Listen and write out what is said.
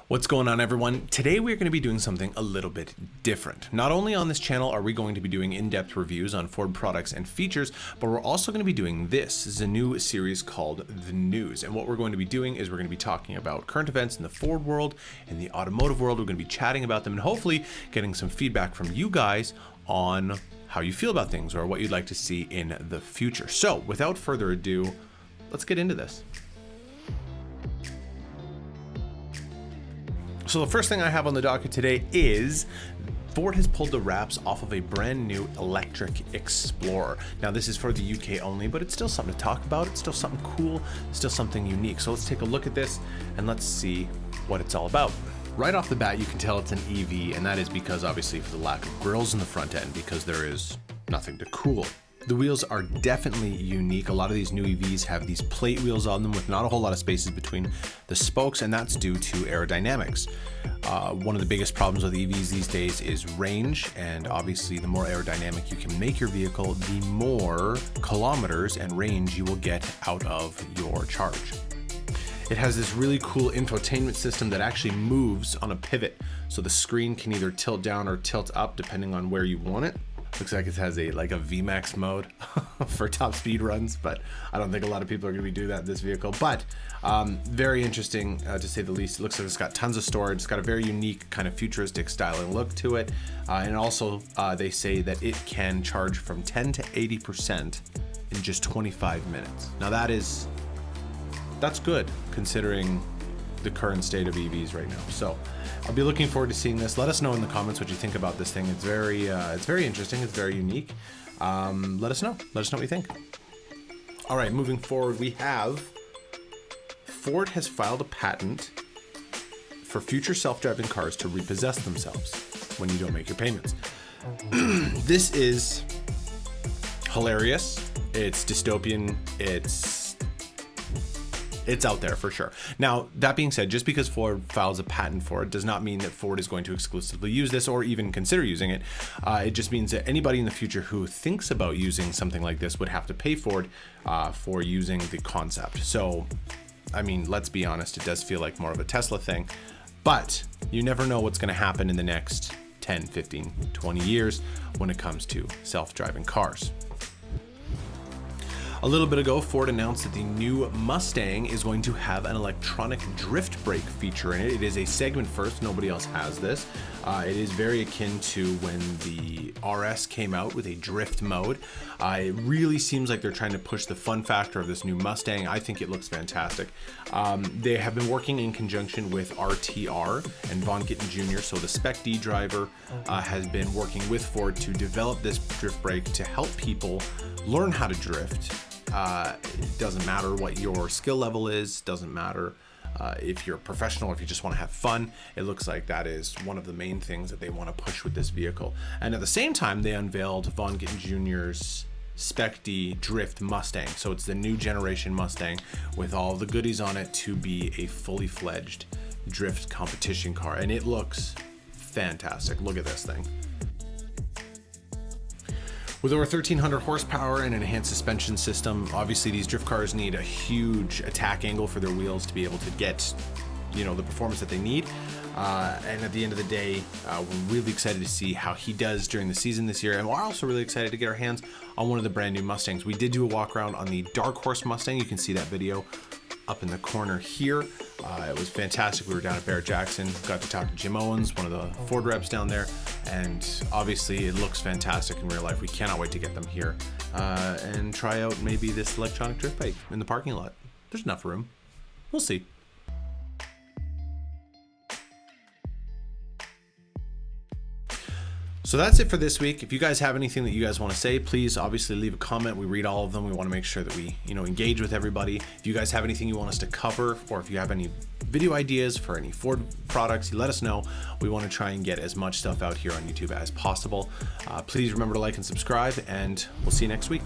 What's going on, everyone? Today we're going to be doing something a little bit different. Not only on this channel are we going to be doing in-depth reviews on Ford products and features, but we're also going to be doing this. This is a new series called The News. And what we're going to be doing is we're going to be talking about current events in the Ford world and the automotive world. We're going to be chatting about them and hopefully getting some feedback from you guys on how you feel about things or what you'd like to see in the future. So without further ado, let's get into this. So the first thing I have on the docket today is Ford has pulled the wraps off of a brand new electric Explorer. Now this is for the UK only, but it's still something to talk about. It's still something cool, still something unique. So let's take a look at this and let's see what it's all about. Right off the bat, you can tell it's an EV, and that is because obviously for the lack of grills in the front end, because there is nothing to cool. The wheels are definitely unique. A lot of these new EVs have these plate wheels on them with not a whole lot of spaces between the spokes, and that's due to aerodynamics. One of the biggest problems with EVs these days is range, and obviously the more aerodynamic you can make your vehicle, the more kilometers and range you will get out of your charge. It has this really cool infotainment system that actually moves on a pivot, so the screen can either tilt down or tilt up depending on where you want it. Looks like it has a VMAX mode for top speed runs, but I don't think a lot of people are going to be doing that in this vehicle. But very interesting to say the least. It looks like it's got tons of storage. It's got a very unique kind of futuristic style and look to it. And also they say that it can charge from 10 to 80% in just 25 minutes. Now that's good considering the current state of EVs right now. So I'll be looking forward to seeing this. Let us know in the comments what you think about this thing. It's very interesting. It's very unique. Let us know. Let us know what you think. All right, moving forward, we have Ford has filed a patent for future self-driving cars to repossess themselves when you don't make your payments. This is hilarious. It's dystopian. It's out there for sure. Now, that being said, just because Ford files a patent for it does not mean that Ford is going to exclusively use this or even consider using it. It just means that anybody in the future who thinks about using something like this would have to pay Ford for using the concept. So, I mean, let's be honest, it does feel like more of a Tesla thing, but you never know what's going to happen in the next 10, 15, 20 years when it comes to self-driving cars. A little bit ago, Ford announced that the new Mustang is going to have an electronic drift brake feature in it. It is a segment first, nobody else has this. It is very akin to when the RS came out with a drift mode. It really seems like they're trying to push the fun factor of this new Mustang. I think it looks fantastic. They have been working in conjunction with RTR and Von Gittin Jr., so the Spec D driver has been working with Ford to develop this drift brake to help people learn how to drift. It doesn't matter what your skill level is, doesn't matter if you're a professional or if you just want to have fun. It looks like that is one of the main things that they want to push with this vehicle. And at the same time, they unveiled Von Gittin Jr.'s Spec D Drift Mustang. So it's the new generation Mustang with all the goodies on it to be a fully fledged drift competition car. And it looks fantastic. Look at this thing. With over 1,300 horsepower and an enhanced suspension system, obviously these drift cars need a huge attack angle for their wheels to be able to get, the performance that they need. And at the end of the day, we're really excited to see how he does during the season this year. And we're also really excited to get our hands on one of the brand new Mustangs. We did do a walk around on the Dark Horse Mustang. You can see that video up in the corner here. It was fantastic. We were down at Barrett-Jackson, got to talk to Jim Owens, one of the Ford reps down there, and obviously it looks fantastic in real life. We cannot wait to get them here and try out maybe this electronic drift bike in the parking lot. There's enough room. We'll see. So that's it for this week. If you guys have anything that you guys want to say, please obviously leave a comment. We read all of them. We want to make sure that we, engage with everybody. If you guys have anything you want us to cover, or if you have any video ideas for any Ford products, let us know. We want to try and get as much stuff out here on YouTube as possible. Please remember to like and subscribe, and we'll see you next week.